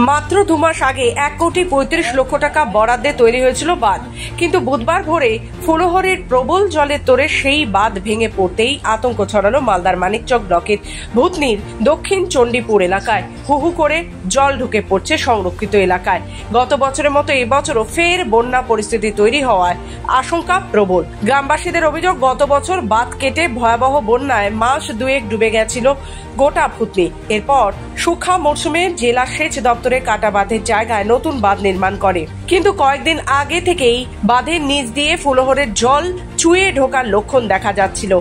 মাত্র 2 মাস আগে 1,35,00,000 টাকা বরাদ্দে তৈরি হয়েছিল বাঁধ, কিন্তু বুধবার ভোরে ফুলহরের প্রবল জলের তোড়ে সেই বাঁধ ভেঙে পড়তেই আতঙ্ক ছড়ালো মালদার মানিকচক ব্লকের ভূতনির দক্ষিণ চণ্ডীপুর এলাকায়। হু হু করে জল ঢুকে পড়ছে সংরক্ষিত এলাকায়। গত বছরের মতো এবছরও ফের বন্যা পরিস্থিতি তৈরি হওয়ায় আশঙ্কা প্রবল। গ্রামবাসীদের অভিযোগ, গত বছর বাঁধ কেটে ভয়াবহ বন্যায় মাস দুয়েক ডুবে গেছিল গোটা ভূতনি। এরপর শুখা মরশুমে জেলা সেচ দপ্তরে কাটা বাঁধের জায়গায় নতুন বাঁধ নির্মাণ করে, কিন্তু কয়েকদিন আগে থেকেই বাঁধের নিচ দিয়ে ফুলহরের জল চুয়ে ঢোকার লক্ষণ দেখা যাচ্ছিল।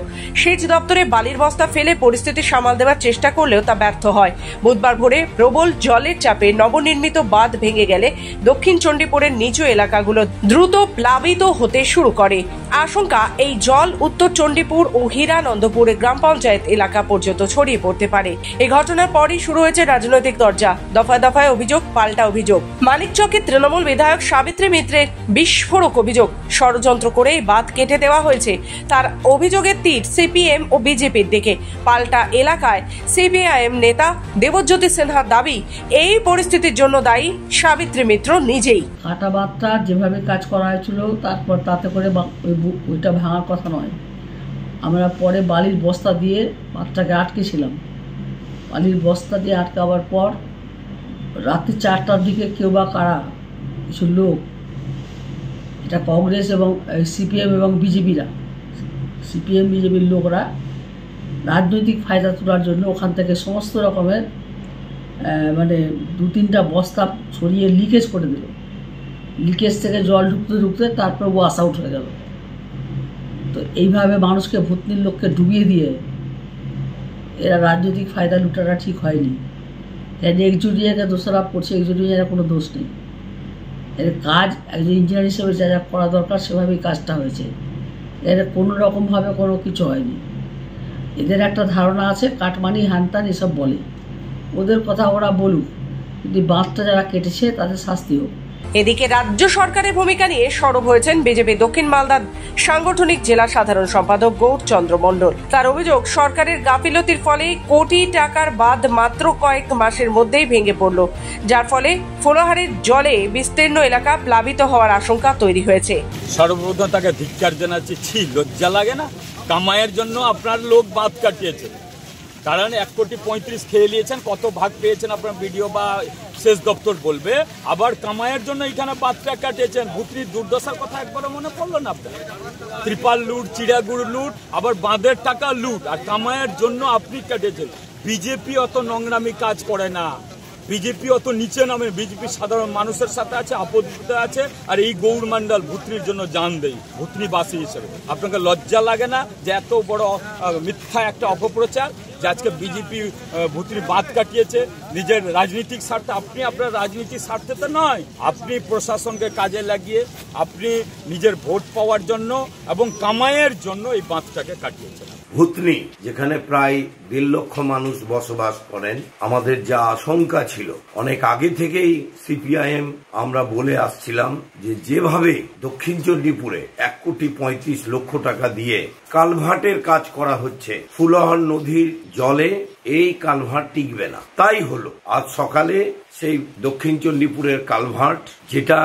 সেচ দপ্তরে বালির বস্তা ফেলে পরিস্থিতি সামাল দেওয়ার চেষ্টা করলেও তা ব্যর্থ হয়। বুধবার ভোরে প্রবল জলের চাপে নবনির্মিত বাঁধ ভেঙে গেলে দক্ষিণ চণ্ডীপুরের নিচু এলাকাগুলো দ্রুত প্লাবিত হতে শুরু করে। আশঙ্কা, এই জল উত্তর চণ্ডীপুর ও হীরানন্দপুর গ্রাম পঞ্চায়েত এলাকা পর্যন্ত ছড়িয়ে পড়তে পারে। এই ঘটনার পরই শুরু হয়েছে রাজনৈতিক দরজা। দফায় দফায় অভিযোগ, পাল্টা অভিযোগ। মানিকচকের তৃণমূল বিধায়ক সাবিত্রী মিত্রের বিস্ফোরক অভিযোগ, ষড়যন্ত্র করে বাঁধ কেটে দেওয়া হয়েছে। তার অভিযোগের তীর সিপিএম ও বিজেপির দিকে। পাল্টা এলাকায় সিপিআইএম নেতা দেবজ্যোতি সিনহার দাবি, এই পরিস্থিতির জন্য দায়ী সাবিত্রী মিত্র নিজেই। কাটা বাঁধটা যেভাবে কাজ করা হয়েছিল, তারপর তাতে করে ওইটা ভাঙার কথা নয়। আমরা পরে বালির বস্তা দিয়ে বাঁধটাকে আটকেছিলাম। বালির বস্তা দিয়ে আটকাবার পর রাত্রি 4টার দিকে কেউ বা কারা কিছু লোক, এটা কংগ্রেস এবং সিপিএম এবং বিজেপিরা, সিপিএম বিজেপির লোকরা রাজনৈতিক ফায়দা তোলার জন্য ওখান থেকে সমস্ত রকমের 2-3টা বস্তা সরিয়ে লিকেজ করে দিল। লিকেজ থেকে জল ঢুকতে ঢুকতে তারপর ওয়াশ আউট হয়ে গেল। তো এইভাবে মানুষকে ভূতনির লোককে ডুবিয়ে দিয়ে এরা রাজনৈতিক ফায়দা লুটাটা ঠিক হয়নি। একজুটিয়াকে দোষারোপ করছে, একজুটিয়ার কোনো দোষ নেই। এর কাজ একজন ইঞ্জিনিয়ার হিসেবে যা যা করা দরকার সেভাবেই কাজটা হয়েছে। এর কোনো রকমভাবে কোনো কিছু হয়নি। এদের একটা ধারণা আছে কাটমানি হ্যানত্যান এসব বলে, ওদের কথা ওরা বলুক, কিন্তু বাঁধটা যারা কেটেছে তাদের শাস্তি হোক। এদিকে রাজ্য সরকারের ভূমিকা নিয়ে সরব হয়েছেন বিজেপি দক্ষিণ মালদার সাংগঠনিক জেলা সাধারণ সম্পাদক গৌরচন্দ্র মণ্ডল। তার অভিযোগ, সরকারের গাফিলতির ফলে কোটি টাকার বাঁধ মাত্র কয়েক মাসের মধ্যেই ভেঙে পড়ল, যার ফলে ফুলহারের জলে বিস্তীর্ণ এলাকা প্লাবিত হওয়ার আশঙ্কা তৈরি হয়েছে। সর্বপ্রথম তাকে ধিক্কার জানাচ্ছি। লজ্জা লাগে না? কামাইয়ের জন্য আপনার লোক বাঁধ কাটিয়েছে, কারণ 1,35,00,000 খেয়ে নিয়েছেন। কত ভাগ পেয়েছেন আপনার ভিডিও বা সেচ দপ্তর বলবে। আবার কামাইয়ের জন্য এখানে বাঁধটা কাটিয়েছেন। ভূতনির দুর্দশার কথা একবারও মনে পড়লো না আপনার? ত্রিপাল লুট, চিড়াগুড় লুট, আবার বাঁধের টাকা লুট, আর কামাইয়ের জন্য আপনি কাটিয়েছেন। বিজেপি অত নোংরামি কাজ করে না, বিজেপি অত নিচে নামে। বিজেপি সাধারণ মানুষের সাথে আছে, আপদে আছে। আর এই গৌর মন্ডল ভূতনির জন্য জান দেয় ভূতনিবাসী হিসেবে। আপনাকে লজ্জা লাগে না যে এত বড় মিথ্যা একটা অপপ্রচার, যে আজকে বিজেপি ভূতনি বাঁধ কাটিয়েছে নিজের রাজনৈতিক স্বার্থে? আপনি আপনার রাজনৈতিক স্বার্থে তো নয়, আপনি প্রশাসনকে কাজে লাগিয়ে আপনি নিজের ভোট পাওয়ার জন্য এবং কামাইয়ের জন্য এই বাঁধটাকে কাটিয়েছেন। ভূতনি, যেখানে প্রায় 1.5 লক্ষ মানুষ বসবাস করেন, আমাদের যা আশঙ্কা ছিল অনেক আগে থেকেই সিপিআইএম আমরা বলে আসছিলাম যে যেভাবে দক্ষিণ চণ্ডীপুরে 1,35,00,000 টাকা দিয়ে কালভার্টের কাজ করা হচ্ছে, ফুলহর নদীর জলে এই কালভার্ট টিকবে না। তাই হলো আজ সকালে সেই দক্ষিণ চণ্ডীপুরের কালভার্ট, যেটা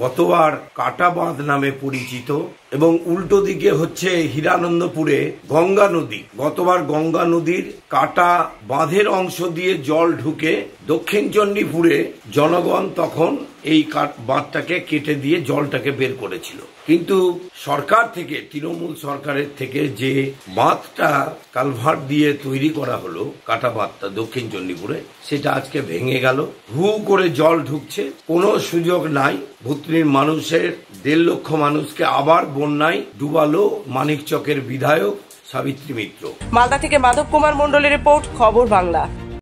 গতবার কাটা বাঁধ নামে পরিচিত, এবং উল্টো দিকে হচ্ছে হীরানন্দপুরে গঙ্গা নদী। গতবার গঙ্গা নদীর কাটা বাঁধের অংশ দিয়ে জল ঢুকে দক্ষিণ চণ্ডীপুরে জনগণ তখন এই বাঁধটাকে কেটে দিয়ে জলটাকে বের করেছিল। কিন্তু সরকার থেকে, তৃণমূল সরকারের থেকে যে বাঁধটা কালভার্ট দিয়ে তৈরি করা হলো, কাটা বাঁধটা দক্ষিণ চণ্ডীপুরে, সেটা আজকে ভেঙে গেল। হু করে জল ঢুকছে, কোনো সুযোগ নাই। ভূতনির মানুষের 1.5 লক্ষ মানুষকে আবার বন্যায় ডুবালো মানিকচকের বিধায়ক সাবিত্রী মিত্র। মালদা থেকে মাধব কুমার মণ্ডলের রিপোর্ট, খবর বাংলা।